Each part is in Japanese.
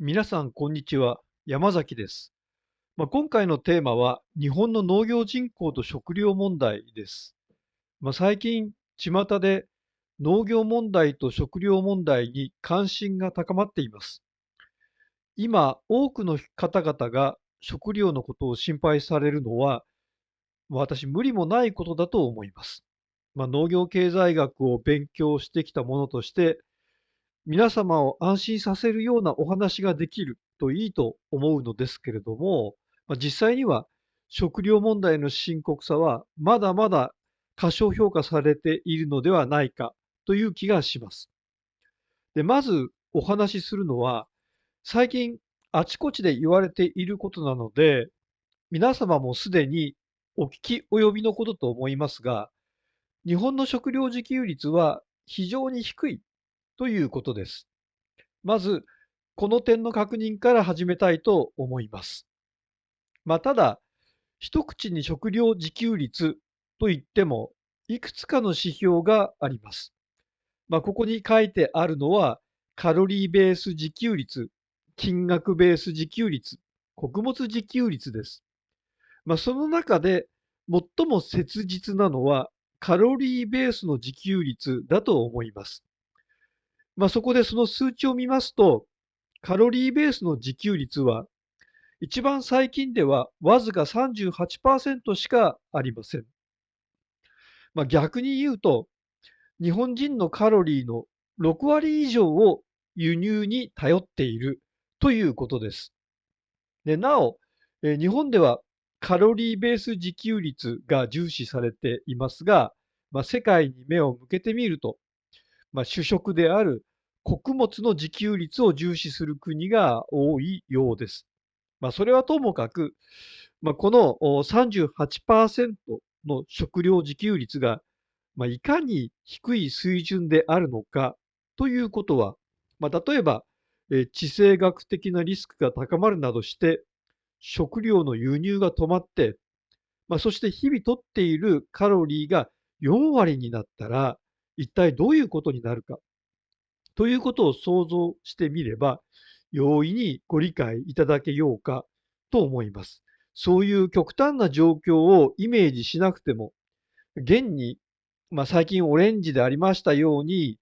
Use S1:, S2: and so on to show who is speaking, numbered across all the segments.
S1: 皆さん、こんにちは。山崎です。今回のテーマは、日本の農業人口と食料問題です。最近、巷で農業問題と食料問題に関心が高まっています。今、多くの方々が食料のことを心配されるのは、私、無理もないことだと思います。農業経済学を勉強してきたものとして、皆様を安心させるようなお話ができるといいと思うのですけれども、実際には食料問題の深刻さはまだまだ過小評価されているのではないかという気がします。で、まずお話しするのは、最近あちこちで言われていることなので、皆様もすでにお聞き及びのことと思いますが、日本の食料自給率は非常に低いということです。まず、この点の確認から始めたいと思います。ただ、一口に食料自給率といっても、いくつかの指標があります。ここに書いてあるのは、カロリーベース自給率、金額ベース自給率、穀物自給率です。その中で最も切実なのは、カロリーベースの自給率だと思います。そこでその数値を見ますと、カロリーベースの自給率は、一番最近ではわずか38%しかありません。逆に言うと、日本人のカロリーの6割以上を輸入に頼っているということです。でなお、日本ではカロリーベース自給率が重視されていますが、世界に目を向けてみると、主食である穀物の自給率を重視する国が多いようです。それはともかく、この38%の食料自給率が、いかに低い水準であるのかということは、例えば、地政学的なリスクが高まるなどして、食料の輸入が止まって、そして日々取っているカロリーが4割になったら、一体どういうことになるかということを想像してみれば、容易にご理解いただけようかと思います。そういう極端な状況をイメージしなくても、現に、最近オレンジでありましたように、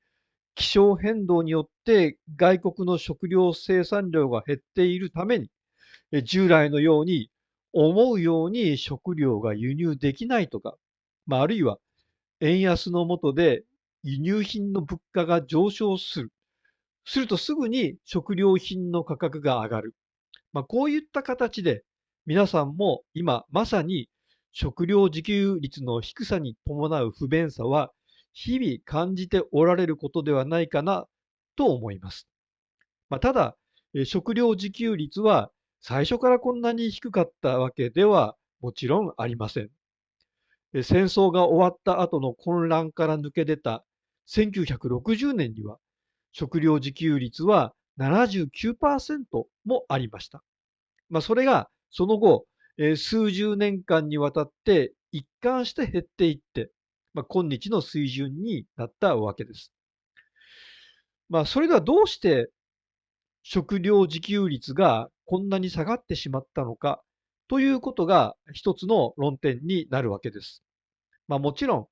S1: 気象変動によって外国の食料生産量が減っているために、従来のように思うように食料が輸入できないとか、あるいは円安の下で輸入品の物価が上昇するとすぐに食料品の価格が上がる。こういった形で皆さんも今まさに食料自給率の低さに伴う不便さは日々感じておられることではないかなと思います。ただ、食料自給率は最初からこんなに低かったわけではもちろんありません。戦争が終わった後の混乱から抜け出た1960年には食料自給率は79%もありました。それがその後、数十年間にわたって一貫して減っていって、今日の水準になったわけです。それではどうして食料自給率がこんなに下がってしまったのかということが一つの論点になるわけです。もちろん、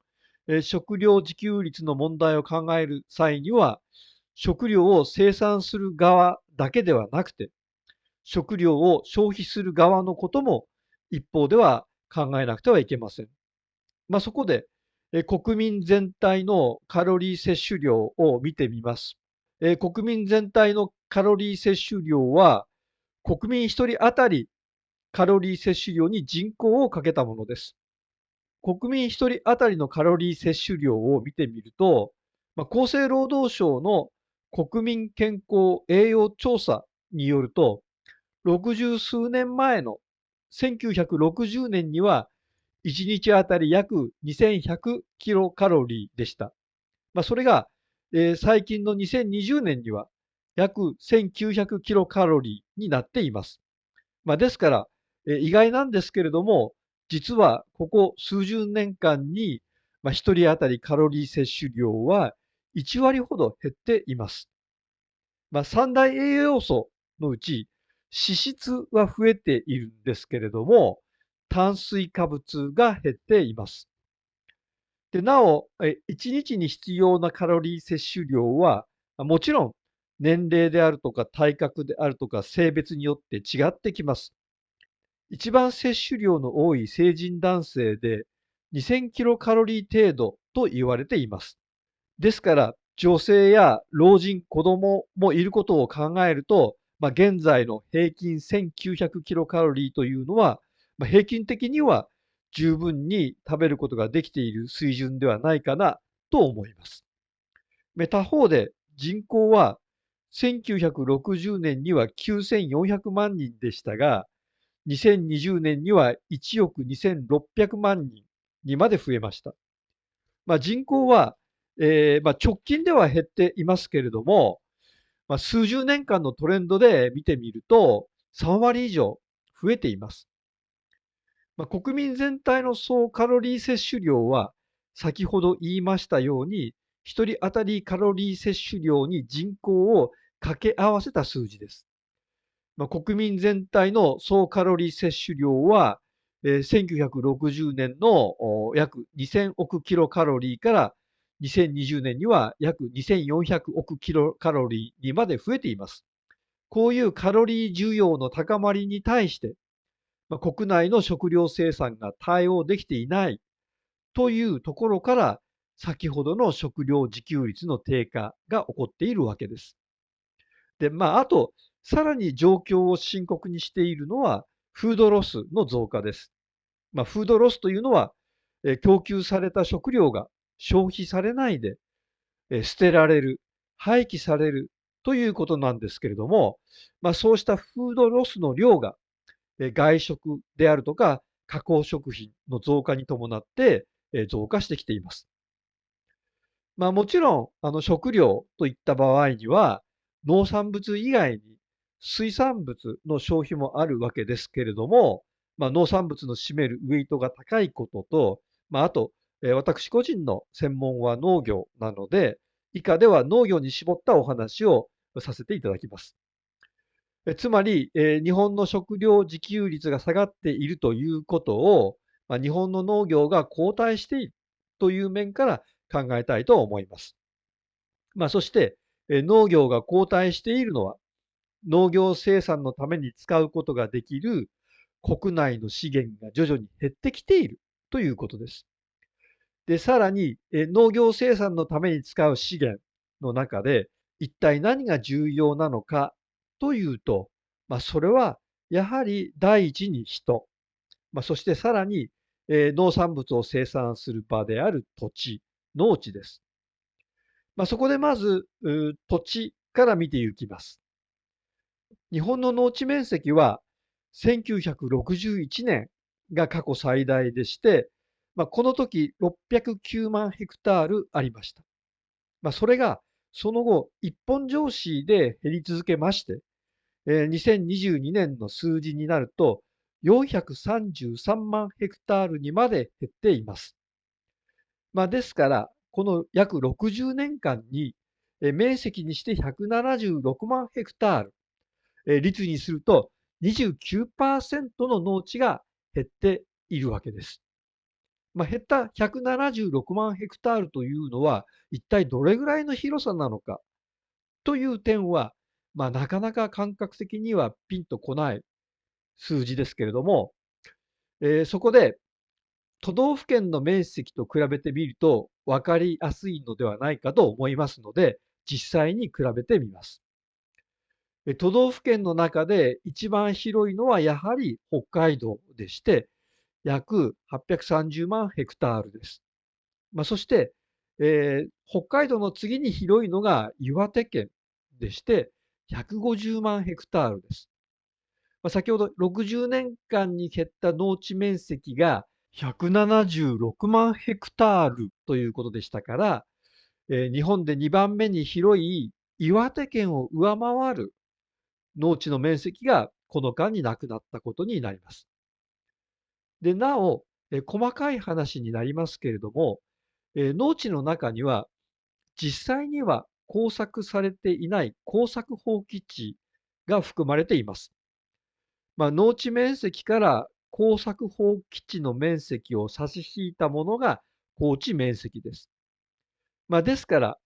S1: 食料自給率の問題を考える際には、食料を生産する側だけではなくて、食料を消費する側のことも一方では考えなくてはいけません。そこで、国民全体のカロリー摂取量を見てみます。国民全体のカロリー摂取量は、国民一人当たりカロリー摂取量に人口をかけたものです。国民一人当たりのカロリー摂取量を見てみると、厚生労働省の国民健康栄養調査によると、60数年前の1960年には、1日あたり約2100キロカロリーでした。それが、最近の2020年には約1900キロカロリーになっています。ですから、意外なんですけれども、実はここ数十年間に、1人当たりカロリー摂取量は1割ほど減っています。三大栄養素のうち、脂質は増えているんですけれども、炭水化物が減っています。で、なお、1日に必要なカロリー摂取量は、もちろん年齢であるとか体格であるとか性別によって違ってきます。一番摂取量の多い成人男性で2000キロカロリー程度と言われています。ですから、女性や老人、子供もいることを考えると、現在の平均1900キロカロリーというのは、平均的には十分に食べることができている水準ではないかなと思います。他方で人口は1960年には9400万人でしたが、2020年には1億2600万人にまで増えました。人口は、直近では減っていますけれども、数十年間のトレンドで見てみると、3割以上増えています。国民全体の総カロリー摂取量は、先ほど言いましたように、1人当たりカロリー摂取量に人口を掛け合わせた数字です。国民全体の総カロリー摂取量は、1960年の約2000億キロカロリーから2020年には約2400億キロカロリーにまで増えています。こういうカロリー需要の高まりに対して、国内の食料生産が対応できていないというところから、先ほどの食料自給率の低下が起こっているわけです。で、あと、さらに状況を深刻にしているのは、フードロスの増加です。フードロスというのは、供給された食料が消費されないで、捨てられる、廃棄されるということなんですけれども、そうしたフードロスの量が、外食であるとか加工食品の増加に伴って、増加してきています。もちろん、食料といった場合には、農産物以外に水産物の消費もあるわけですけれども、農産物の占めるウェイトが高いことと、あと、私個人の専門は農業なので、以下では農業に絞ったお話をさせていただきます。つまり、日本の食料自給率が下がっているということを、日本の農業が後退しているという面から考えたいと思います。そして、農業が後退しているのは、農業生産のために使うことができる国内の資源が徐々に減ってきているということです。で、さらに、農業生産のために使う資源の中で、一体何が重要なのかというと、それはやはり第一に人、そしてさらに、農産物を生産する場である土地、農地です。そこでまず、土地から見ていきます。日本の農地面積は1961年が過去最大でして、この時609万ヘクタールありました。それがその後、一本上司で減り続けまして、2022年の数字になると433万ヘクタールにまで減っています。ですから、この約60年間に、面積にして176万ヘクタール、率にすると29%の農地が減っているわけです。減った176万ヘクタールというのは、一体どれぐらいの広さなのかという点は、なかなか感覚的にはピンとこない数字ですけれども、そこで都道府県の面積と比べてみると分かりやすいのではないかと思いますので、実際に比べてみます。都道府県の中で一番広いのはやはり北海道でして、約830万ヘクタールです。そして、北海道の次に広いのが岩手県でして、150万ヘクタールです。先ほど60年間に減った農地面積が176万ヘクタールということでしたから、日本で2番目に広い岩手県を上回る農地の面積がこの間になくなったことになります。で、なお、細かい話になりますけれども、農地の中には実際には耕作されていない耕作放棄地が含まれています。農地面積から耕作放棄地の面積を差し引いたものが耕地面積です。ですから、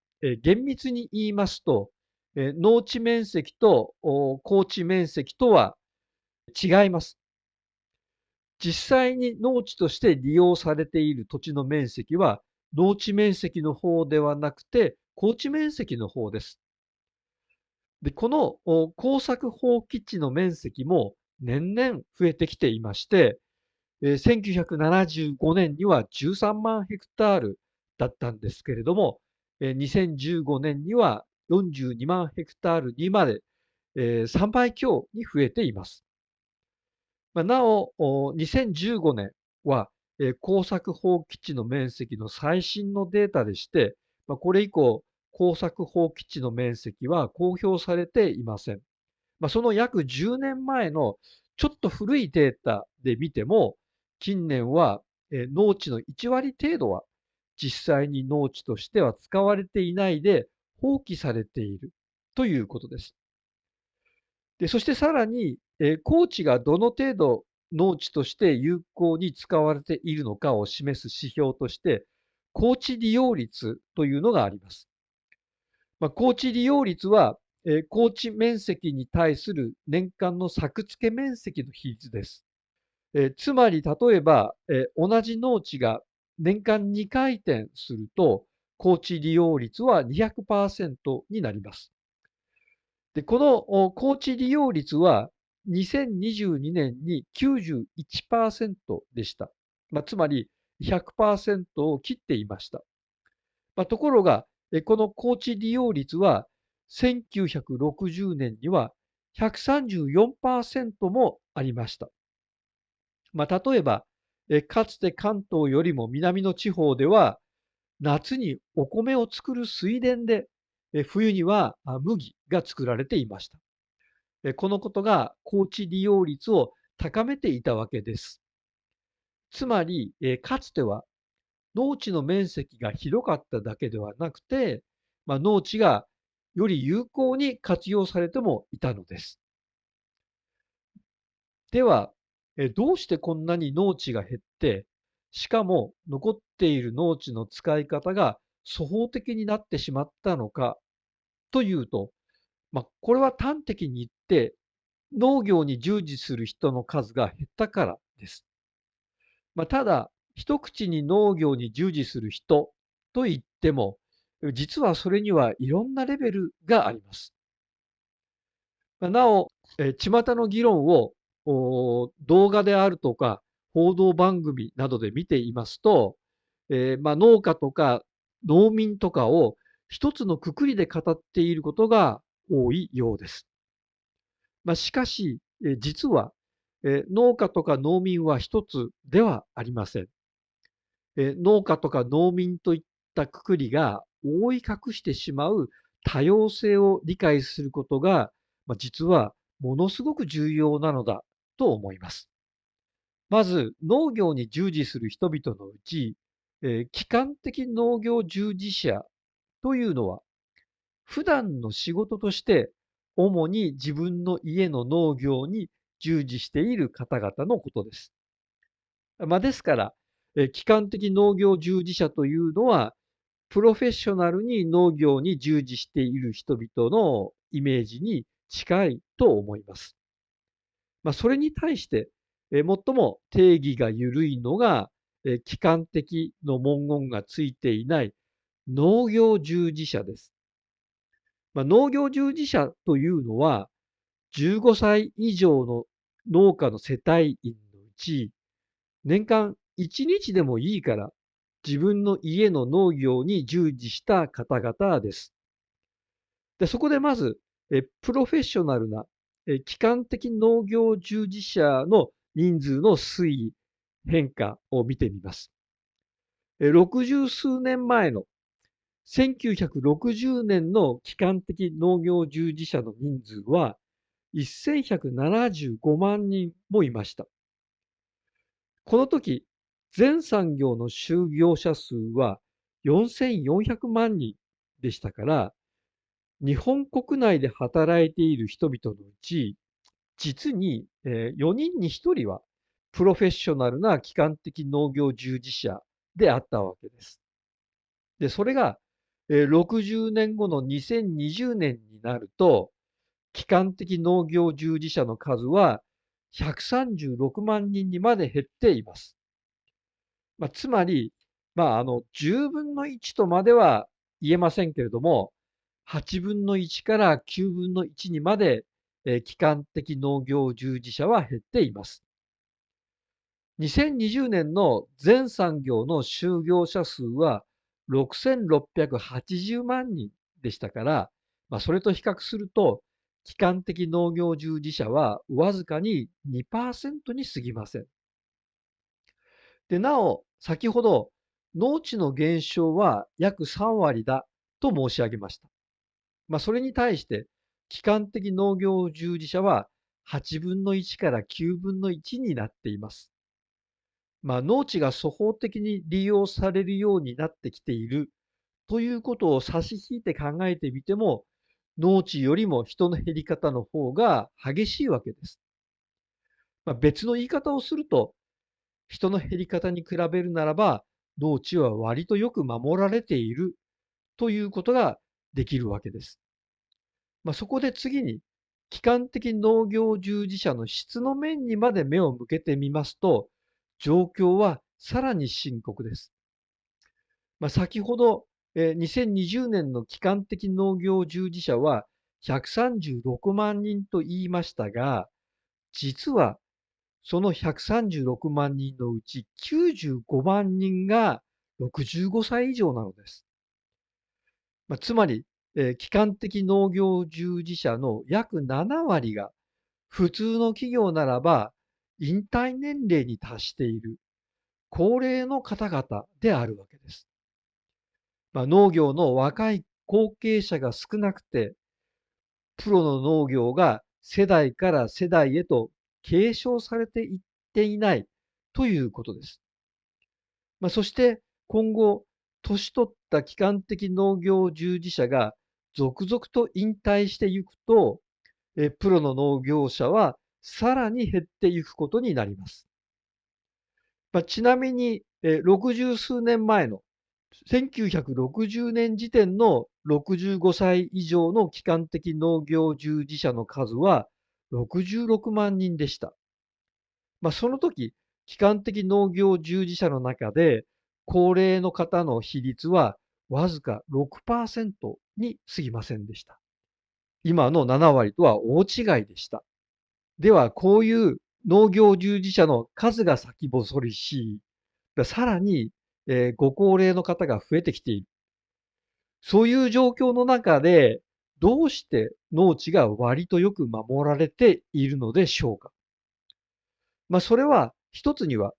S1: 厳密に言いますと、農地面積と耕地面積とは違います。実際に農地として利用されている土地の面積は、農地面積の方ではなくて、耕地面積の方です。で、この耕作放棄地の面積も年々増えてきていまして、1975年には13万ヘクタールだったんですけれども、2015年には42万ヘクタールにまで、3倍強に増えています。なお、2015年は、耕作放棄地の面積の最新のデータでして、これ以降、耕作放棄地の面積は公表されていません。その約10年前のちょっと古いデータで見ても、近年は農地の1割程度は実際に農地としては使われていないで放棄されているということです。で、そしてさらに、耕地がどの程度農地として有効に使われているのかを示す指標として、耕地利用率というのがあります。耕地利用率は、耕地面積に対する年間の作付け面積の比率です。つまり、例えば、同じ農地が年間2回転すると、耕地利用率は200%になります。で、この高地利用率は2022年に91%でした。つまり100%を切っていました。ところが、この高地利用率は1960年には134%もありました。例えば、かつて関東よりも南の地方では、夏にお米を作る水田で、冬には麦が作られていました。このことが高地利用率を高めていたわけです。つまり、かつては農地の面積が広かっただけではなくて、農地がより有効に活用されてもいたのです。では、どうしてこんなに農地が減って、しかも残っている農地の使い方が粗放的になってしまったのかというと、これは端的に言って農業に従事する人の数が減ったからです。ただ、一口に農業に従事する人と言っても、実はそれにはいろんなレベルがあります。なお、巷の議論を動画であるとか報道番組などで見ていますと、農家とか農民とかを一つの括りで語っていることが多いようです。しかし、実は、農家とか農民は一つではありません。農家とか農民といったくくりが覆い隠してしまう多様性を理解することが、実はものすごく重要なのだと思います。まず、農業に従事する人々のうち、基幹的農業従事者というのは、普段の仕事として、主に自分の家の農業に従事している方々のことです。ですから、基幹的農業従事者というのは、プロフェッショナルに農業に従事している人々のイメージに近いと思います。それに対して、最も定義が緩いのが、基幹的の文言がついていない農業従事者です。農業従事者というのは、15歳以上の農家の世帯員のうち、年間1日でもいいから自分の家の農業に従事した方々です。で、そこでまず、プロフェッショナルな、基幹的農業従事者の人数の推移、変化を見てみます。60数年前の1960年の基幹的農業従事者の人数は1175万人もいました。この時、全産業の就業者数は4400万人でしたから、日本国内で働いている人々のうち、実に4人に1人はプロフェッショナルな基幹的農業従事者であったわけです。で、それが60年後の2020年になると、基幹的農業従事者の数は136万人にまで減っています。つまり、10分の1とまでは言えませんけれども、8分の1から9分の1にまで、基幹的農業従事者は減っています。2020年の全産業の就業者数は6680万人でしたから、それと比較すると、基幹的農業従事者はわずかに 2% に過ぎません。で、なお、先ほど農地の減少は約3割だと申し上げました。それに対して、基幹的農業従事者は8分の1から9分の1になっています。農地が粗放的に利用されるようになってきているということを差し引いて考えてみても、農地よりも人の減り方の方が激しいわけです。別の言い方をすると、人の減り方に比べるならば、農地は割とよく守られているということができるわけです。そこで次に、基幹的農業従事者の質の面にまで目を向けてみますと、状況はさらに深刻です。先ほど、2020年の基幹的農業従事者は136万人と言いましたが、実はその136万人のうち95万人が65歳以上なのです。つまり、基幹的農業従事者の約7割が普通の企業ならば引退年齢に達している高齢の方々であるわけです。農業の若い後継者が少なくて、プロの農業が世代から世代へと継承されていっていないということです。そして今後、年取った基幹的農業従事者が続々と引退していくと、プロの農業者はさらに減っていくことになります。ちなみに、60数年前の1960年時点の65歳以上の基幹的農業従事者の数は66万人でした。その時、基幹的農業従事者の中で、高齢の方の比率はわずか 6% に過ぎませんでした。今の7割とは大違いでした。では、こういう農業従事者の数が先細りし、さらに、ご高齢の方が増えてきている。そういう状況の中で、どうして農地が割とよく守られているのでしょうか。それは一つには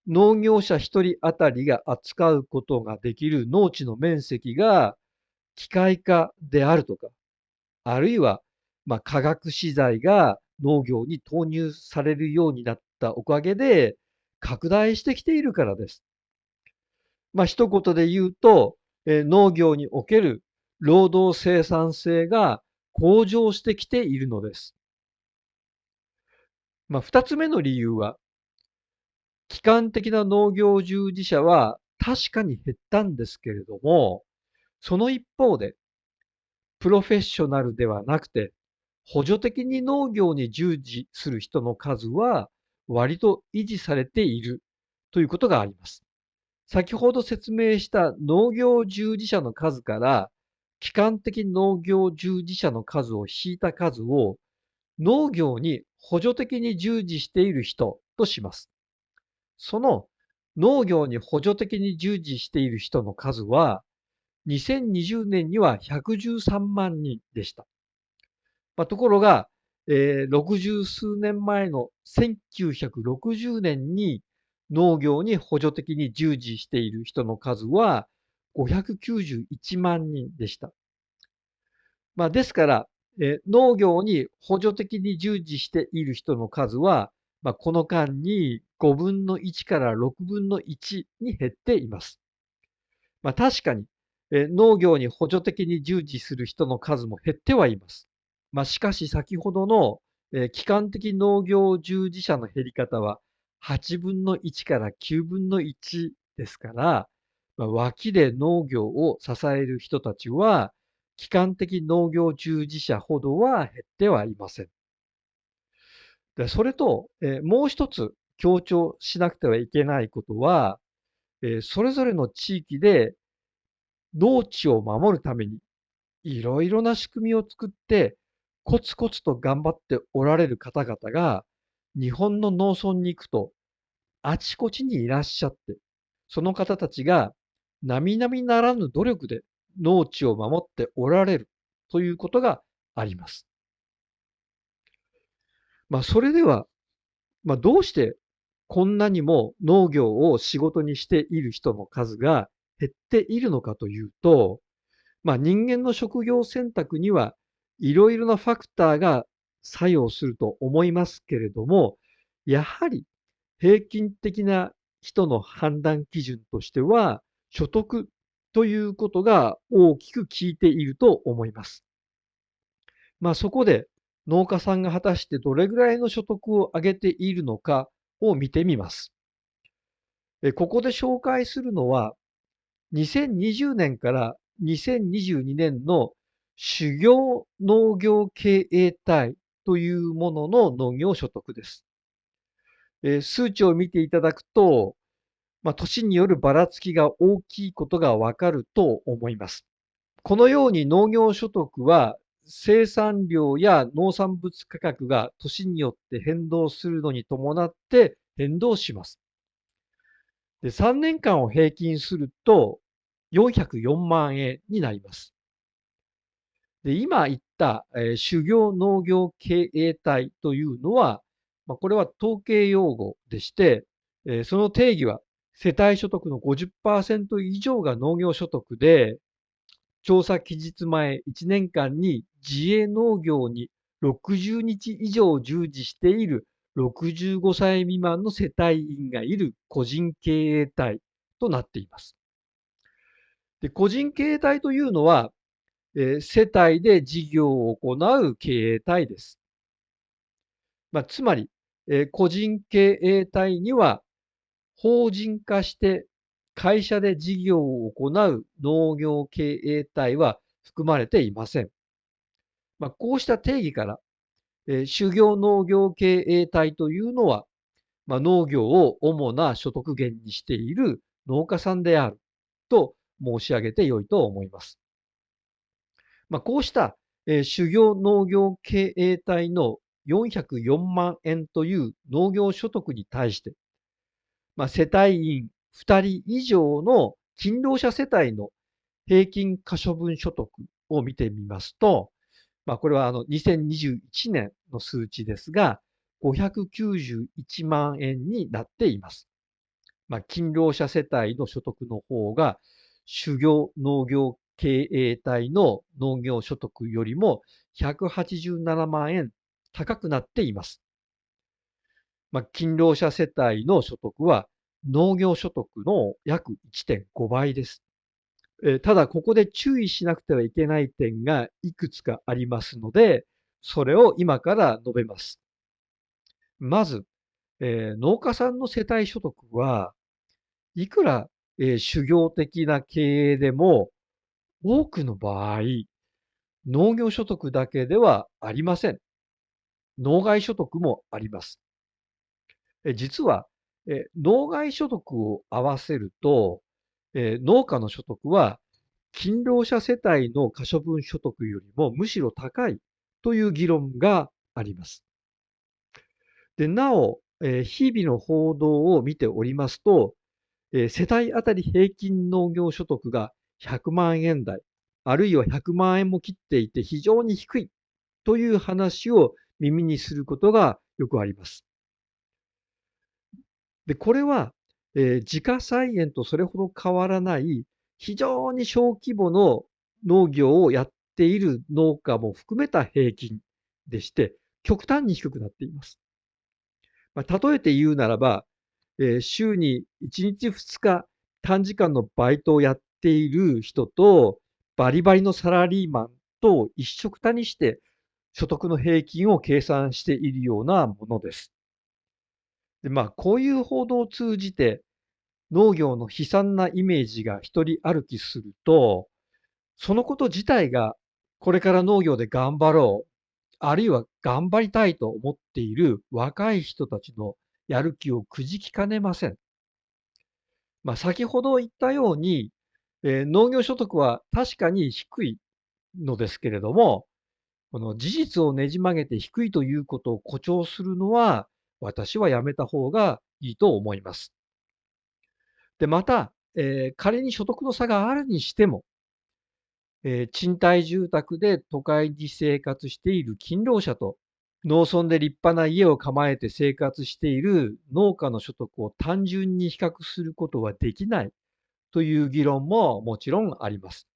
S1: 農業者一人当たりが扱うことができる農地の面積が機械化であるとか、あるいは化学資材が農業に投入されるようになったおかげで拡大してきているからです。一言で言うと、農業における労働生産性が向上してきているのです。二つ目の理由は、基幹的な農業従事者は確かに減ったんですけれども、その一方で、プロフェッショナルではなくて、補助的に農業に従事する人の数は割と維持されているということがあります。先ほど説明した農業従事者の数から、基幹的農業従事者の数を引いた数を、農業に補助的に従事している人とします。その農業に補助的に従事している人の数は、2020年には113万人でした。ところが、60数年前の1960年に農業に補助的に従事している人の数は591万人でした。ですから、農業に補助的に従事している人の数は、この間に5分の1から6分の1に減っています。確かに農業に補助的に従事する人の数も減ってはいます。しかし先ほどの、基幹的農業従事者の減り方は8分の1から9分の1ですから、脇で農業を支える人たちは、基幹的農業従事者ほどは減ってはいません。で、それと、もう一つ強調しなくてはいけないことは、それぞれの地域で農地を守るためにいろいろな仕組みを作って、コツコツと頑張っておられる方々が、日本の農村に行くと、あちこちにいらっしゃって、その方たちが並々ならぬ努力で農地を守っておられるということがあります。それでは、どうしてこんなにも農業を仕事にしている人の数が減っているのかというと、人間の職業選択にはいろいろなファクターが作用すると思いますけれども、やはり平均的な人の判断基準としては、所得ということが大きく効いていると思います。そこで農家さんが果たしてどれぐらいの所得を上げているのかを見てみます。ここで紹介するのは、2020年から2022年の主業農業経営体というものの農業所得です。数値を見ていただくと、年によるばらつきが大きいことがわかると思います。このように農業所得は生産量や農産物価格が年によって変動するのに伴って変動します。で、3年間を平均すると404万円になります。で、今言った、種業農業経営体というのは、これは統計用語でして、その定義は世帯所得の50%以上が農業所得で、調査期日前1年間に自営農業に60日以上従事している65歳未満の世帯員がいる個人経営体となっています。で、個人経営体というのは、世帯で事業を行う経営体です。つまり、個人経営体には法人化して会社で事業を行う農業経営体は含まれていません。こうした定義から、種業農業経営体というのは、農業を主な所得源にしている農家さんであると申し上げてよいと思います。こうした、種業農業経営体の404万円という農業所得に対して、世帯員2人以上の勤労者世帯の平均可処分所得を見てみますと、これは2021年の数値ですが、591万円になっています。勤労者世帯の所得の方が、種業農業経営体の農業所得よりも187万円高くなっています。勤労者世帯の所得は農業所得の約 1.5 倍です。ただ、ここで注意しなくてはいけない点がいくつかありますので、それを今から述べます。まず、農家さんの世帯所得はいくら、修行的な経営でも、多くの場合、農業所得だけではありません。農外所得もあります。実は、農外所得を合わせると、農家の所得は勤労者世帯の可処分所得よりもむしろ高いという議論があります。で、なお、日々の報道を見ておりますと、世帯当たり平均農業所得が100万円台、あるいは100万円も切っていて非常に低いという話を耳にすることがよくあります。で、これは、自家菜園とそれほど変わらない非常に小規模の農業をやっている農家も含めた平均でして、極端に低くなっています。例えて言うならば、週に1日2日短時間のバイトをやっっている人と、バリバリのサラリーマンと一緒くたにして所得の平均を計算しているようなものです。で、こういう報道を通じて農業の悲惨なイメージが一人歩きすると、そのこと自体がこれから農業で頑張ろう、あるいは頑張りたいと思っている若い人たちのやる気をくじきかねません。先ほど言ったように、農業所得は確かに低いのですけれども、この事実をねじ曲げて低いということを誇張するのは、私はやめた方がいいと思います。で、また、仮に所得の差があるにしても、賃貸住宅で都会に生活している勤労者と、農村で立派な家を構えて生活している農家の所得を単純に比較することはできないという議論ももちろんあります。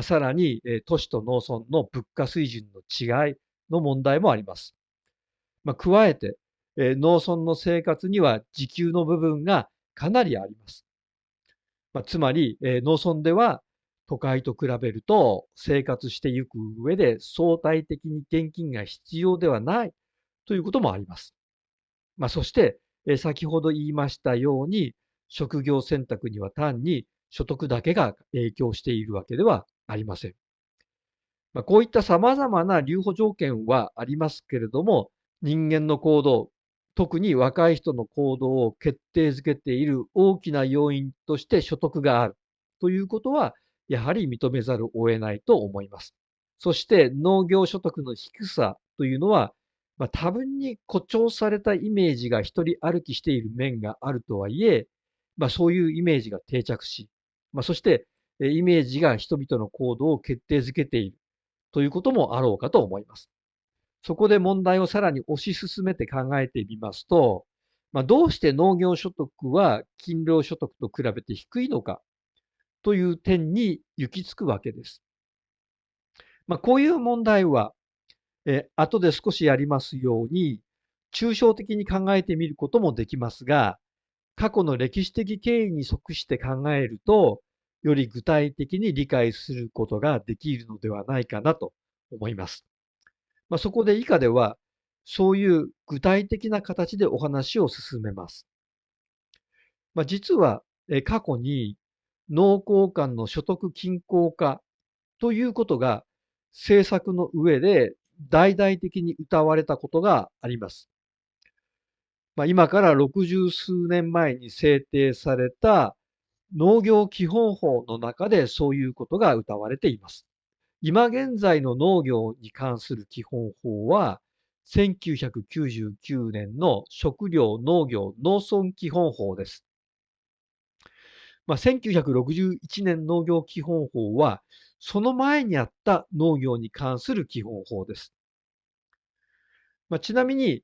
S1: さらに、都市と農村の物価水準の違いの問題もあります。加えて、農村の生活には時給の部分がかなりあります。つまり、農村では都会と比べると生活していく上で相対的に現金が必要ではないということもあります。そして、先ほど言いましたように、職業選択には単に所得だけが影響しているわけではありません。こういった様々な留保条件はありますけれども、人間の行動、特に若い人の行動を決定づけている大きな要因として所得があるということは、やはり認めざるを得ないと思います。そして農業所得の低さというのは、多分に誇張されたイメージが一人歩きしている面があるとはいえ、そういうイメージが定着し、そしてイメージが人々の行動を決定づけているということもあろうかと思います。そこで問題をさらに推し進めて考えてみますと、どうして農業所得は勤労所得と比べて低いのかという点に行き着くわけです。こういう問題は、後で少しやりますように、抽象的に考えてみることもできますが、過去の歴史的経緯に即して考えると、より具体的に理解することができるのではないかなと思います。そこで以下では、そういう具体的な形でお話を進めます。実は、過去に農耕間の所得均衡化ということが政策の上で大々的に謳われたことがあります。今から60数年前に制定された農業基本法の中でそういうことが謳われています。今現在の農業に関する基本法は、1999年の食料農業農村基本法です。1961年農業基本法は、その前にあった農業に関する基本法です。ちなみに、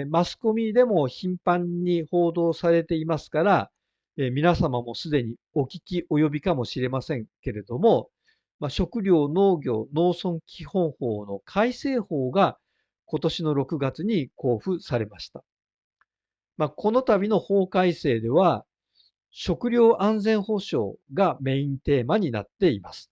S1: マスコミでも頻繁に報道されていますから、皆様もすでにお聞き及びかもしれませんけれども、食料農業農村基本法の改正法が今年の6月に公布されました。この度の法改正では、食料安全保障がメインテーマになっています。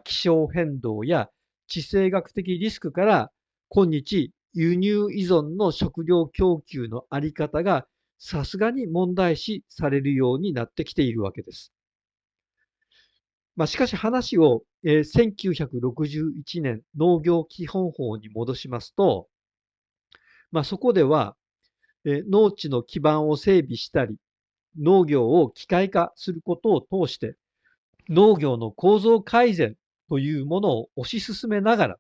S1: 気象変動や地政学的リスクから今日輸入依存の食料供給のあり方がさすがに問題視されるようになってきているわけです。しかし話を、1961年農業基本法に戻しますと、そこでは、農地の基盤を整備したり、農業を機械化することを通して、農業の構造改善というものを推し進めながら、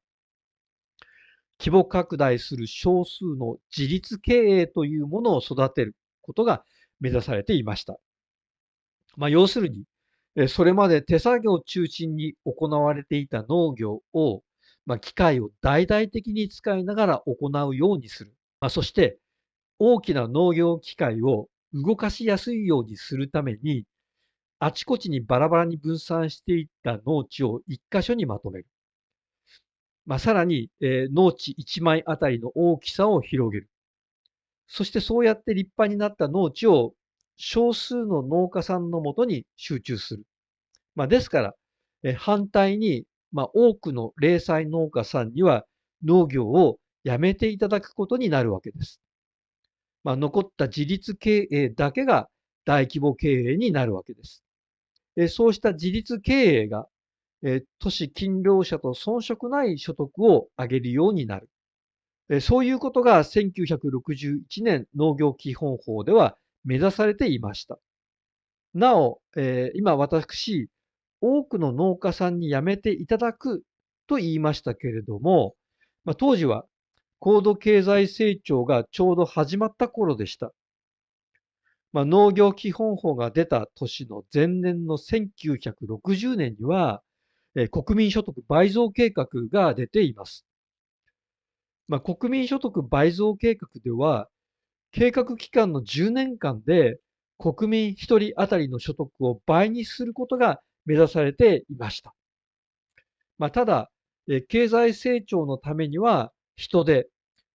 S1: 規模拡大する少数の自立経営というものを育てることが目指されていました。要するに、それまで手作業中心に行われていた農業を、機械を大々的に使いながら行うようにする。そして、大きな農業機械を動かしやすいようにするために、あちこちにバラバラに分散していった農地を一箇所にまとめる。さらに、農地1枚あたりの大きさを広げる。そしてそうやって立派になった農地を少数の農家さんのもとに集中する。ですから、反対に、多くの零細農家さんには農業をやめていただくことになるわけです。残った自立経営だけが大規模経営になるわけです。そうした自立経営が、都市勤労者と遜色ない所得を上げるようになる。そういうことが1961年農業基本法では目指されていました。なお、今私、多くの農家さんに辞めていただくと言いましたけれども、当時は高度経済成長がちょうど始まった頃でした。農業基本法が出た年の前年の1960年には、国民所得倍増計画が出ています。国民所得倍増計画では、計画期間の10年間で国民1人当たりの所得を倍にすることが目指されていました。ただ、経済成長のためには人手、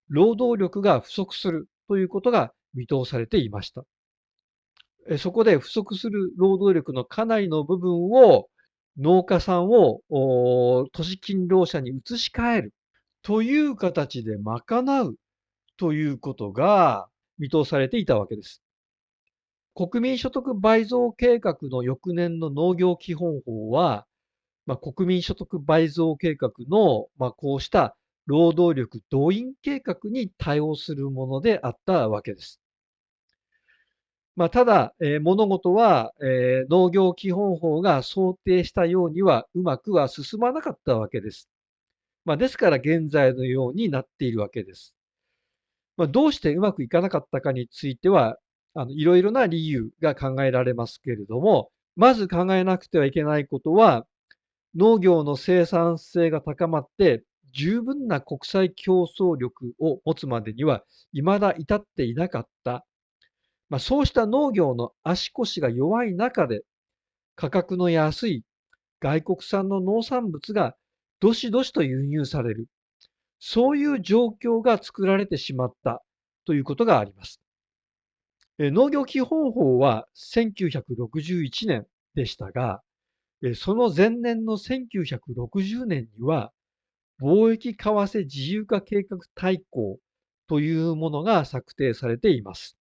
S1: 労働力が不足するということが見通されていました。そこで不足する労働力のかなりの部分を農家さんを都市勤労者に移し替えるという形で賄うということが見通されていたわけです。国民所得倍増計画の翌年の農業基本法は、国民所得倍増計画の、こうした労働力動員計画に対応するものであったわけです。ただ、物事は、農業基本法が想定したようにはうまくは進まなかったわけです。ですから現在のようになっているわけです。どうしてうまくいかなかったかについては、いろいろな理由が考えられますけれども、まず考えなくてはいけないことは、農業の生産性が高まって、十分な国際競争力を持つまでには、未だ至っていなかった。そうした農業の足腰が弱い中で、価格の安い外国産の農産物がどしどしと輸入される。そういう状況が作られてしまったということがあります。農業基本法は1961年でしたが、その前年の1960年には、貿易為替自由化計画大綱というものが策定されています。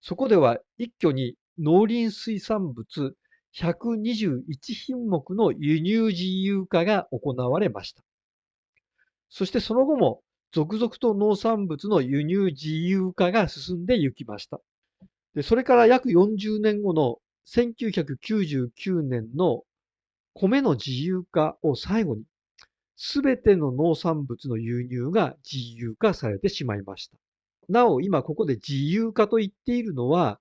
S1: そこでは一挙に農林水産物121品目の輸入自由化が行われました。そしてその後も続々と農産物の輸入自由化が進んでいきました。それから約40年後の1999年の米の自由化を最後に、すべての農産物の輸入が自由化されてしまいました。なお、今ここで自由化と言っているのは、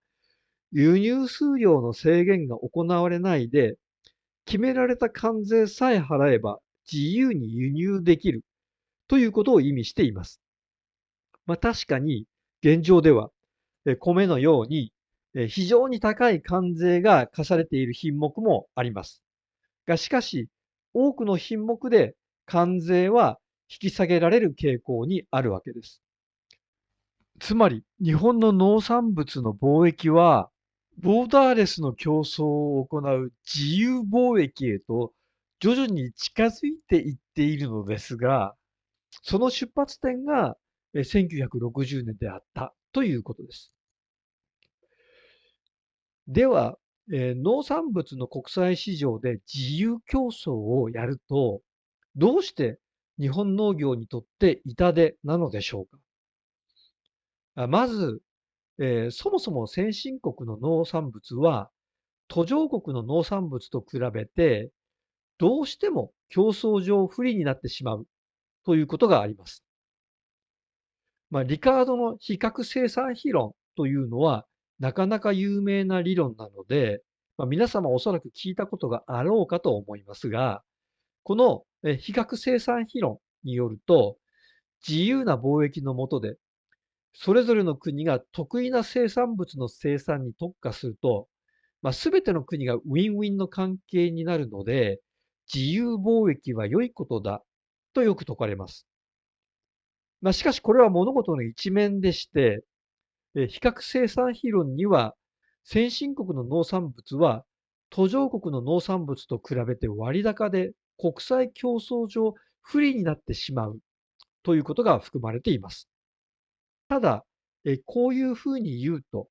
S1: 輸入数量の制限が行われないで、決められた関税さえ払えば自由に輸入できるということを意味しています。確かに現状では、米のように非常に高い関税が課されている品目もあります。しかし、多くの品目で関税は引き下げられる傾向にあるわけです。つまり、日本の農産物の貿易は、ボーダーレスの競争を行う自由貿易へと徐々に近づいていっているのですが、その出発点が1960年であったということです。では、農産物の国際市場で自由競争をやると、どうして日本農業にとって痛手なのでしょうか。まず、そもそも先進国の農産物は途上国の農産物と比べてどうしても競争上不利になってしまうということがあります。リカードの比較生産比論というのはなかなか有名な理論なので、皆様おそらく聞いたことがあろうかと思いますが、この比較生産比論によると、自由な貿易の下で、それぞれの国が得意な生産物の生産に特化すると、すべての国がウィンウィンの関係になるので、自由貿易は良いことだとよく説かれます。しかしこれは物事の一面でして、比較生産比論には先進国の農産物は途上国の農産物と比べて割高で国際競争上不利になってしまうということが含まれています。ただ、こういうふうに言うと、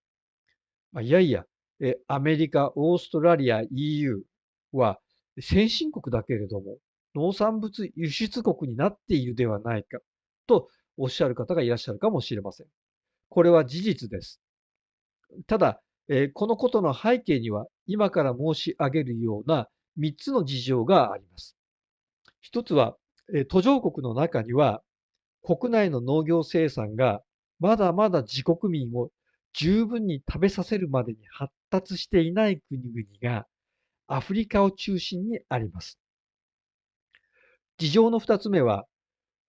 S1: いやいや、アメリカ、オーストラリア、EU は先進国だけれども、農産物輸出国になっているではないかとおっしゃる方がいらっしゃるかもしれません。これは事実です。ただ、このことの背景には、今から申し上げるような3つの事情があります。1つは、途上国の中には、国内の農業生産がまだまだ自国民を十分に食べさせるまでに発達していない国々がアフリカを中心にあります。事情の2つ目は、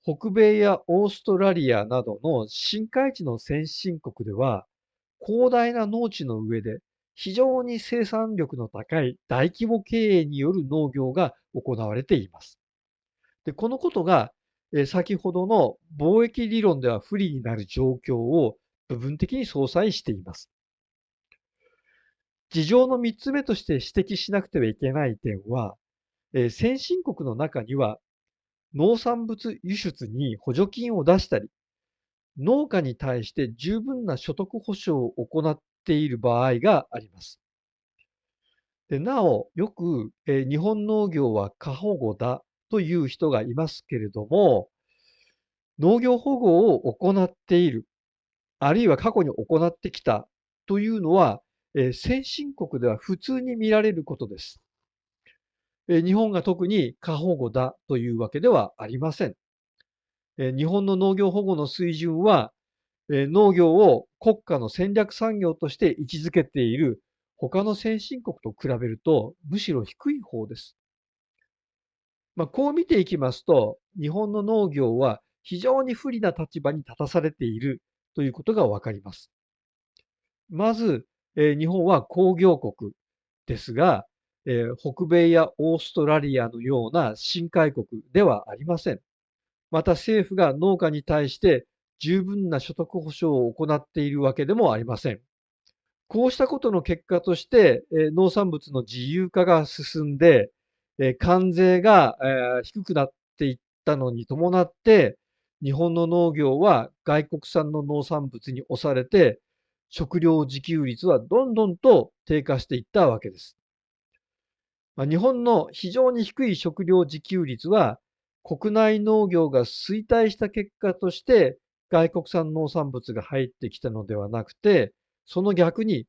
S1: 北米やオーストラリアなどの新開地の先進国では、広大な農地の上で非常に生産力の高い大規模経営による農業が行われています。で、このことが、先ほどの貿易理論では不利になる状況を部分的に相殺しています。事情の3つ目として指摘しなくてはいけない点は、先進国の中には農産物輸出に補助金を出したり、農家に対して十分な所得保障を行っている場合があります。でなお、よく、日本農業は過保護だという人がいますけれども、農業保護を行っている、あるいは過去に行ってきたというのは、先進国では普通に見られることです。日本が特に過保護だというわけではありません。日本の農業保護の水準は、農業を国家の戦略産業として位置づけている他の先進国と比べると、むしろ低い方です。こう見ていきますと、日本の農業は非常に不利な立場に立たされているということがわかります。まず、日本は工業国ですが、北米やオーストラリアのような新開国ではありません。また政府が農家に対して十分な所得保障を行っているわけでもありません。こうしたことの結果として、農産物の自由化が進んで、関税が、低くなっていったのに伴って、日本の農業は外国産の農産物に押されて、食料自給率はどんどんと低下していったわけです。日本の非常に低い食料自給率は、国内農業が衰退した結果として、外国産農産物が入ってきたのではなくて、その逆に、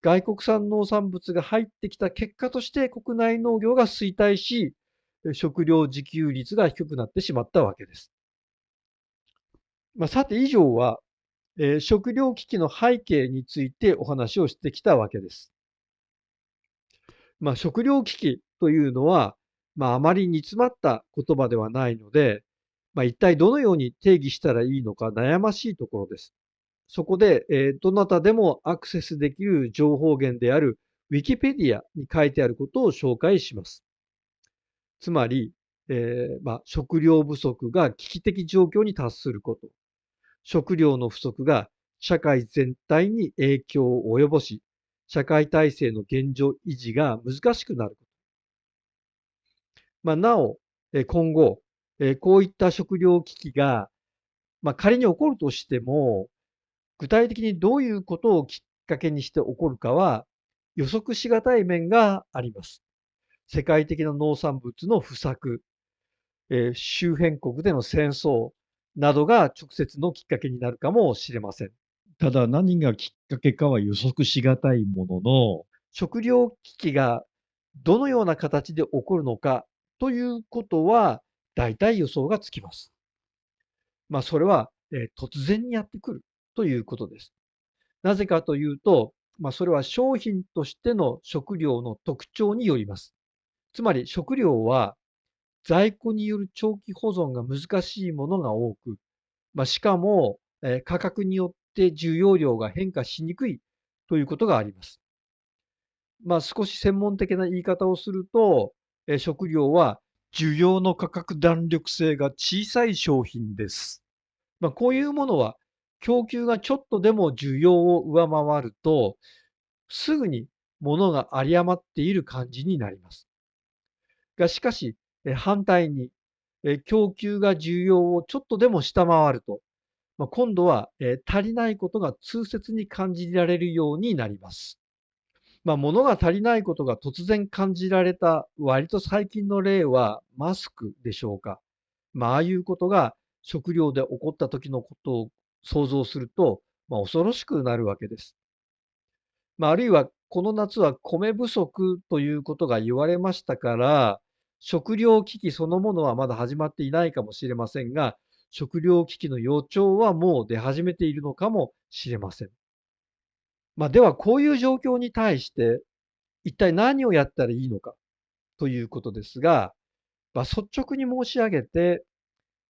S1: 外国産農産物が入ってきた結果として国内農業が衰退し、食料自給率が低くなってしまったわけです。さて以上は、食料危機の背景についてお話をしてきたわけです。食料危機というのは、あまり煮詰まった言葉ではないので、一体どのように定義したらいいのか悩ましいところです。そこで、どなたでもアクセスできる情報源である Wikipedia に書いてあることを紹介します。つまり、食料不足が危機的状況に達すること、食料の不足が社会全体に影響を及ぼし、社会体制の現状維持が難しくなること。なお、今後、こういった食料危機が、仮に起こるとしても、具体的にどういうことをきっかけにして起こるかは予測しがたい面があります。世界的な農産物の不作、周辺国での戦争などが直接のきっかけになるかもしれません。
S2: ただ何がきっかけかは予測しがたいものの、
S1: 食料危機がどのような形で起こるのかということは大体予想がつきます。それは、突然にやってくるということです。なぜかというと、それは商品としての食料の特徴によります。つまり食料は在庫による長期保存が難しいものが多く、しかも、価格によって需要量が変化しにくいということがあります。少し専門的な言い方をすると、食料は需要の価格弾力性が小さい商品です。こういうものは供給がちょっとでも需要を上回ると、すぐにものが有り余っている感じになります。しかし、反対に、供給が需要をちょっとでも下回ると、今度は、足りないことが痛切に感じられるようになります。物が足りないことが突然感じられた割と最近の例はマスクでしょうか。ああいうことが食料で起こった時のことを想像すると、恐ろしくなるわけです。あるいはこの夏は米不足ということが言われましたから、食料危機そのものはまだ始まっていないかもしれませんが、食料危機の予兆はもう出始めているのかもしれません。ではこういう状況に対して一体何をやったらいいのかということですが、率直に申し上げて、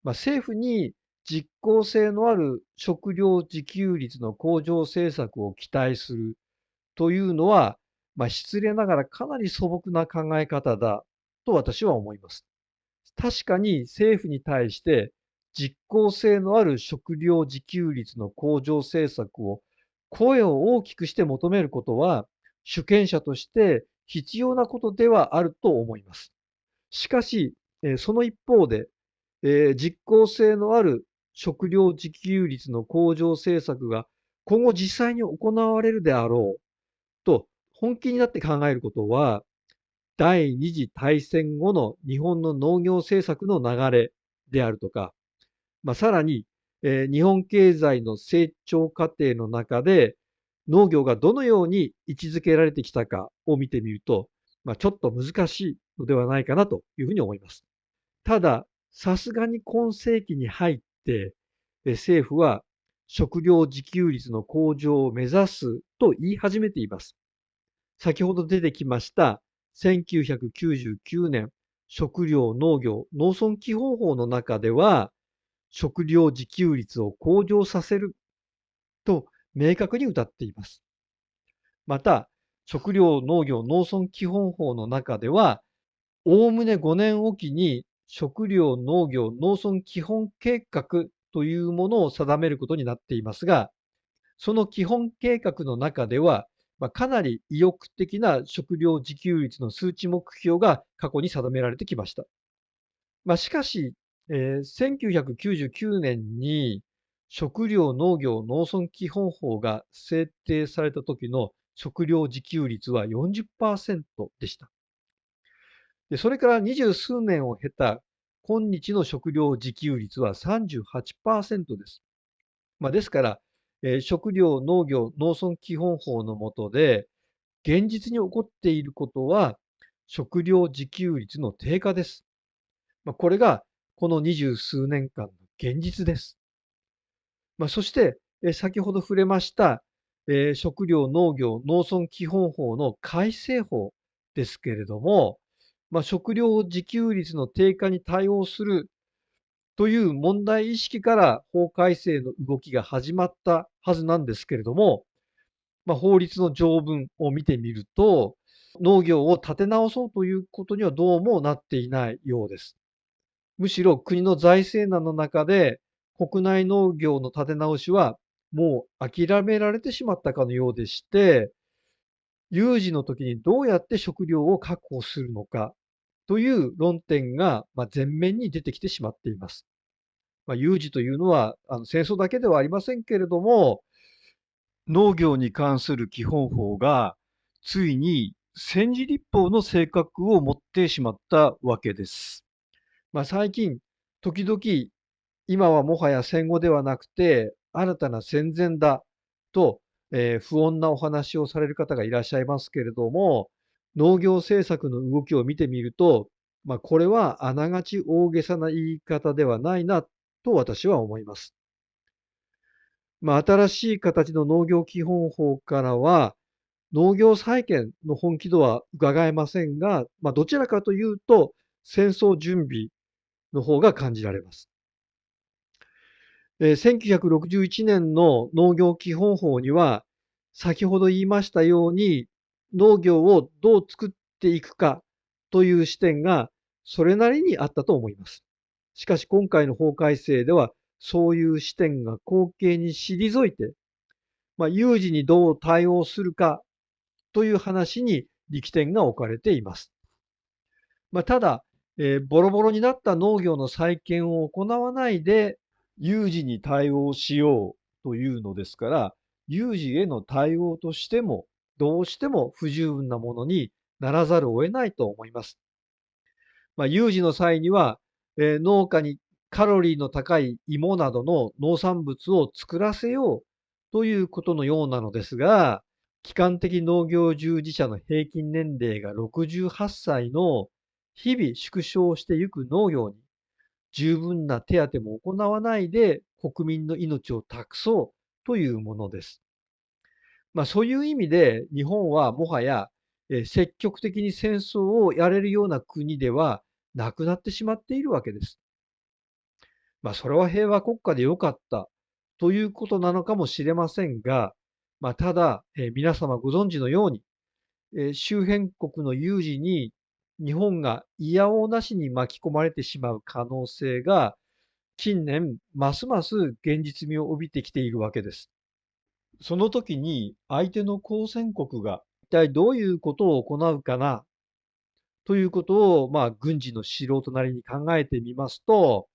S1: 政府に実効性のある食料自給率の向上政策を期待するというのは、失礼ながらかなり素朴な考え方だと私は思います。確かに政府に対して実効性のある食料自給率の向上政策を声を大きくして求めることは主権者として必要なことではあると思います。しかし、その一方で、実効性のある食料自給率の向上政策が今後実際に行われるであろうと本気になって考えることは、第二次大戦後の日本の農業政策の流れであるとか、さらに、日本経済の成長過程の中で農業がどのように位置づけられてきたかを見てみると、ちょっと難しいのではないかなというふうに思います。ただ、さすがに今世紀に入って、政府は食料自給率の向上を目指すと言い始めています。先ほど出てきました1999年食料農業農村基本法の中では、食料自給率を向上させると明確に謳っています。また、食料農業農村基本法の中では、おおむね5年おきに食料農業農村基本計画というものを定めることになっていますが、その基本計画の中では、かなり意欲的な食料自給率の数値目標が過去に定められてきました。しかし、1999年に食料農業農村基本法が制定された時の食料自給率は40%でした。それから二十数年を経た今日の食料自給率は38%です。ですから、食料農業農村基本法の下で現実に起こっていることは食料自給率の低下です。これがこの二十数年間の現実です。そして、先ほど触れました、食料農業農村基本法の改正法ですけれども、食料自給率の低下に対応するという問題意識から法改正の動きが始まったはずなんですけれども、法律の条文を見てみると、農業を立て直そうということにはどうもなっていないようです。むしろ国の財政難の中で国内農業の立て直しはもう諦められてしまったかのようでして、有事の時にどうやって食料を確保するのかという論点が前面に出てきてしまっています。有事というのは戦争だけではありませんけれども、農業に関する基本法がついに戦時立法の性格を持ってしまったわけです。最近、時々今はもはや戦後ではなくて新たな戦前だと、不穏なお話をされる方がいらっしゃいますけれども、農業政策の動きを見てみると、これはあながち大げさな言い方ではないなと私は思います。新しい形の農業基本法からは、農業再建の本気度は伺えませんが、どちらかというと戦争準備の方が感じられます。1961年の農業基本法には、先ほど言いましたように、農業をどう作っていくかという視点がそれなりにあったと思います。しかし今回の法改正では、そういう視点が後景に退いて、有事にどう対応するかという話に力点が置かれています。ただ、ボロボロになった農業の再建を行わないで有事に対応しようというのですから、有事への対応としてもどうしても不十分なものにならざるを得ないと思います。有事の際には、農家にカロリーの高い芋などの農産物を作らせようということのようなのですが、基幹的農業従事者の平均年齢が68歳の日々縮小していく農業に十分な手当も行わないで国民の命を託そうというものです。そういう意味で日本はもはや積極的に戦争をやれるような国ではなくなってしまっているわけです。それは平和国家でよかったということなのかもしれませんが、ただ、皆様ご存知のように、周辺国の有事に日本がいや応なしに巻き込まれてしまう可能性が近年ますます現実味を帯びてきているわけです。その時に相手の交戦国が一体どういうことを行うかなということを、軍事の素人なりに考えてみますと、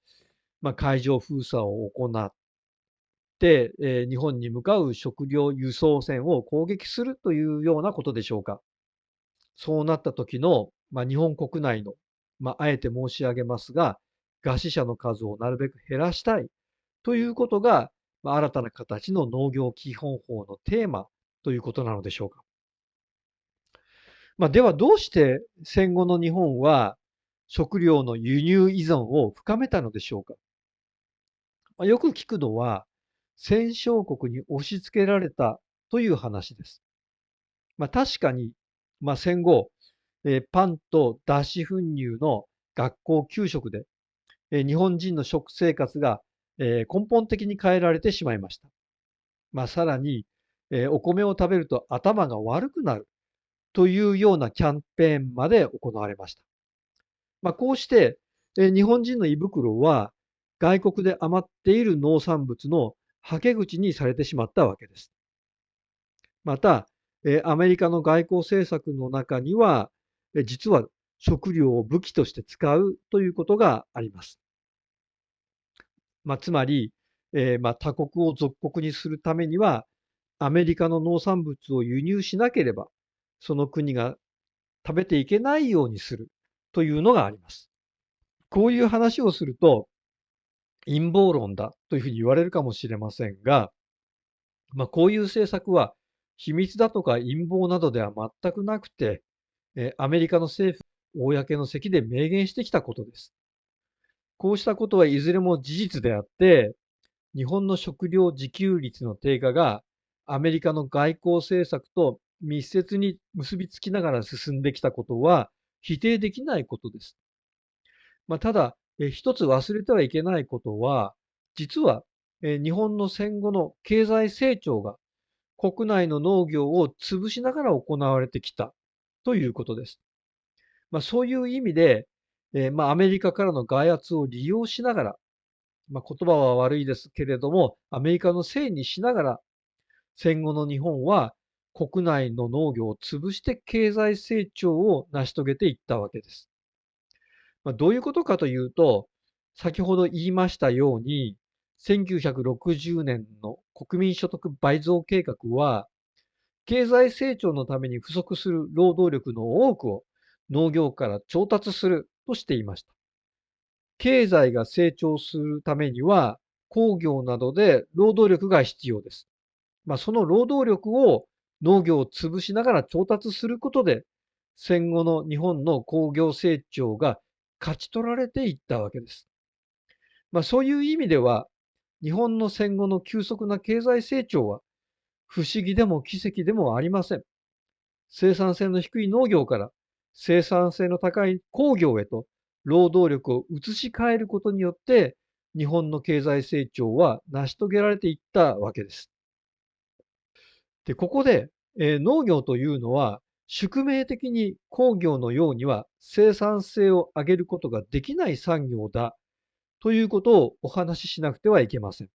S1: 海上封鎖を行って、日本に向かう食料輸送船を攻撃するというようなことでしょうか。そうなった時の、日本国内の、あえて申し上げますが、餓死者の数をなるべく減らしたいということが、新たな形の農業基本法のテーマということなのでしょうか。ではどうして戦後の日本は食料の輸入依存を深めたのでしょうか。よく聞くのは戦勝国に押し付けられたという話です。確かに、戦後、パンと脱脂粉乳の学校給食で、日本人の食生活が、根本的に変えられてしまいました。さらに、お米を食べると頭が悪くなるというようなキャンペーンまで行われました。こうして、日本人の胃袋は外国で余っている農産物のはけ口にされてしまったわけです。また、アメリカの外交政策の中には、実は食料を武器として使うということがあります。つまり、他国を属国にするためには、アメリカの農産物を輸入しなければ、その国が食べていけないようにするというのがあります。こういう話をすると、陰謀論だというふうに言われるかもしれませんが、こういう政策は秘密だとか陰謀などでは全くなくて、アメリカの政府、公の席で明言してきたことです。こうしたことはいずれも事実であって、日本の食料自給率の低下がアメリカの外交政策と密接に結びつきながら進んできたことは否定できないことです。ただ、一つ忘れてはいけないことは、実は日本の戦後の経済成長が国内の農業を潰しながら行われてきたということです。そういう意味で、アメリカからの外圧を利用しながら、言葉は悪いですけれども、アメリカのせいにしながら、戦後の日本は国内の農業を潰して経済成長を成し遂げていったわけです。どういうことかというと、先ほど言いましたように、1960年の国民所得倍増計画は、経済成長のために不足する労働力の多くを農業から調達するとしていました。経済が成長するためには、工業などで労働力が必要です。その労働力を農業を潰しながら調達することで、戦後の日本の工業成長が勝ち取られていったわけです。そういう意味では、日本の戦後の急速な経済成長は、不思議でも奇跡でもありません。生産性の低い農業から生産性の高い工業へと労働力を移し替えることによって、日本の経済成長は成し遂げられていったわけです。で、ここで、農業というのは、宿命的に工業のようには生産性を上げることができない産業だということをお話ししなくてはいけません。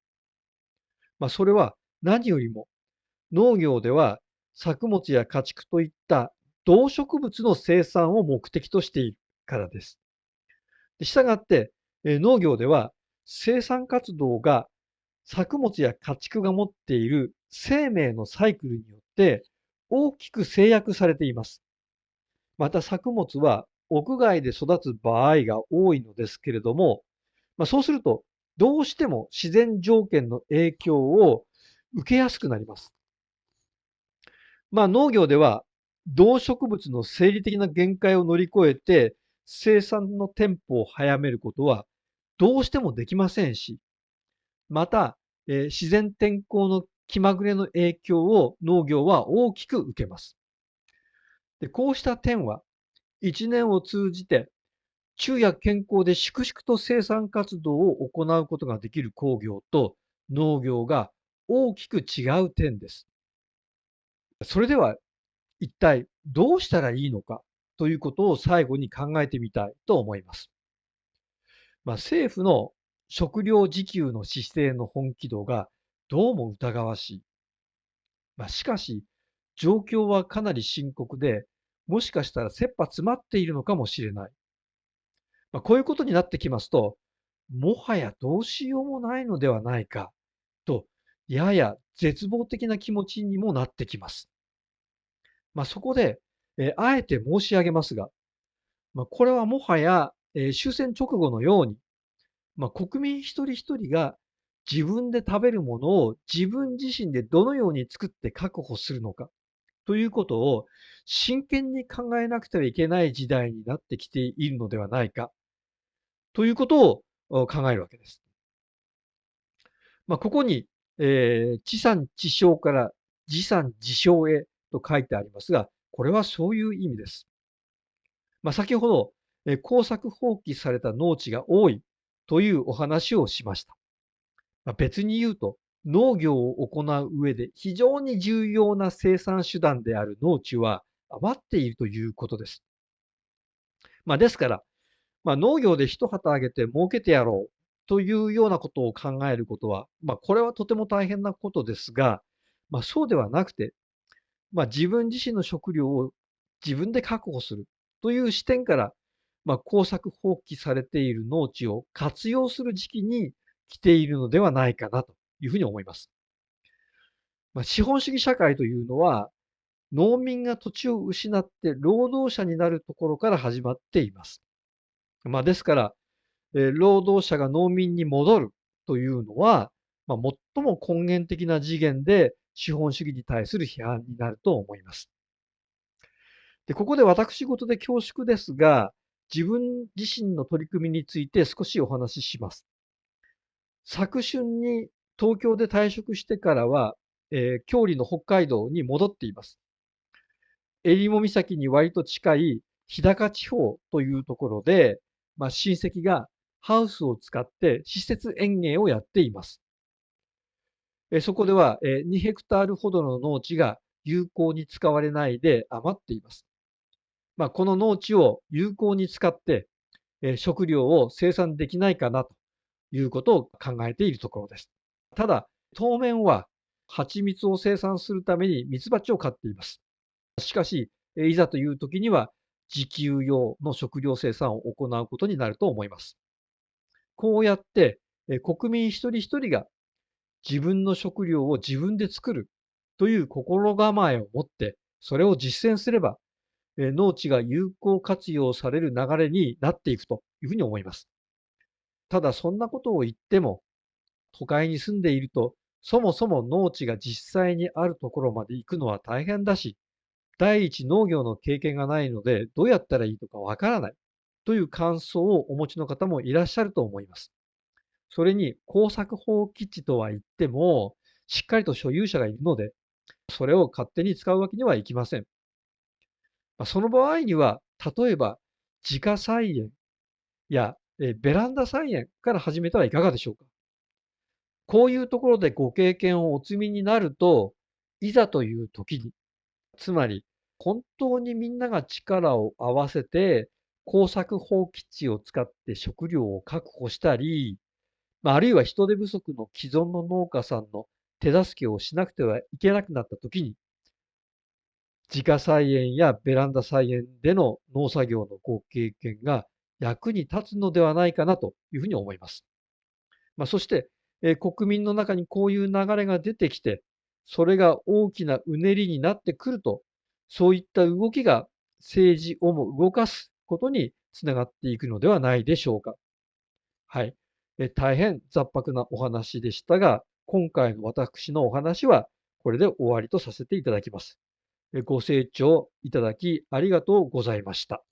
S1: それは何よりも農業では作物や家畜といった動植物の生産を目的としているからです。したがって、農業では生産活動が作物や家畜が持っている生命のサイクルによって大きく制約されています。また作物は屋外で育つ場合が多いのですけれども、そうするとどうしても自然条件の影響を受けやすくなります。農業では動植物の生理的な限界を乗り越えて生産のテンポを早めることはどうしてもできませんし、また、自然天候の気まぐれの影響を農業は大きく受けます。で、こうした点は一年を通じて昼夜健康で粛々と生産活動を行うことができる工業と農業が大きく違う点です。それでは一体どうしたらいいのかということを最後に考えてみたいと思います。政府の食料自給の姿勢の本気度がどうも疑わしい。しかし、状況はかなり深刻で、もしかしたら切羽詰まっているのかもしれない。こういうことになってきますと、もはやどうしようもないのではないかと、やや絶望的な気持ちにもなってきます。そこで、あえて申し上げますが、これはもはや、終戦直後のように、国民一人一人が自分で食べるものを自分自身でどのように作って確保するのかということを真剣に考えなくてはいけない時代になってきているのではないかということを考えるわけです。ここに、地産地消から自産自消へと書いてありますが、これはそういう意味です。先ほど、耕作放棄された農地が多いというお話をしました。別に言うと、農業を行う上で非常に重要な生産手段である農地は余っているということです。ですから、農業で一旗揚げて儲けてやろうというようなことを考えることは、これはとても大変なことですが、そうではなくて、自分自身の食料を自分で確保するという視点から、耕作放棄されている農地を活用する時期に来ているのではないかなというふうに思います。資本主義社会というのは、農民が土地を失って労働者になるところから始まっています。ですから、労働者が農民に戻るというのは、最も根源的な次元で資本主義に対する批判になると思います。で、ここで私事で恐縮ですが、自分自身の取り組みについて少しお話しします。昨春に東京で退職してからは、郷里の北海道に戻っています。襟裳岬に割と近い日高地方というところで、親戚がハウスを使って施設園芸をやっています。そこでは、2ヘクタールほどの農地が有効に使われないで余っています。この農地を有効に使って、食料を生産できないかなということを考えているところです。ただ、当面は蜂蜜を生産するために蜜蜂を飼っています。しかし、いざという時には自給用の食料生産を行うことになると思います。こうやって、国民一人一人が自分の食料を自分で作るという心構えを持って、それを実践すれば、農地が有効活用される流れになっていくというふうに思います。ただそんなことを言っても、都会に住んでいると、そもそも農地が実際にあるところまで行くのは大変だし、第一農業の経験がないので、どうやったらいいのかわからないという感想をお持ちの方もいらっしゃると思います。それに耕作放棄地とは言っても、しっかりと所有者がいるので、それを勝手に使うわけにはいきません。その場合には、例えば自家菜園やベランダ菜園から始めてはいかがでしょうか。こういうところでご経験をお積みになると、いざという時に、つまり本当にみんなが力を合わせて耕作放棄地を使って食料を確保したり、あるいは人手不足の既存の農家さんの手助けをしなくてはいけなくなった時に、自家菜園やベランダ菜園での農作業のご経験が役に立つのではないかなというふうに思います。そして、国民の中にこういう流れが出てきて、それが大きなうねりになってくると、そういった動きが政治をも動かすことにつながっていくのではないでしょうか。はい。大変雑白なお話でしたが、今回の私のお話はこれで終わりとさせていただきます。ご清聴いただきありがとうございました。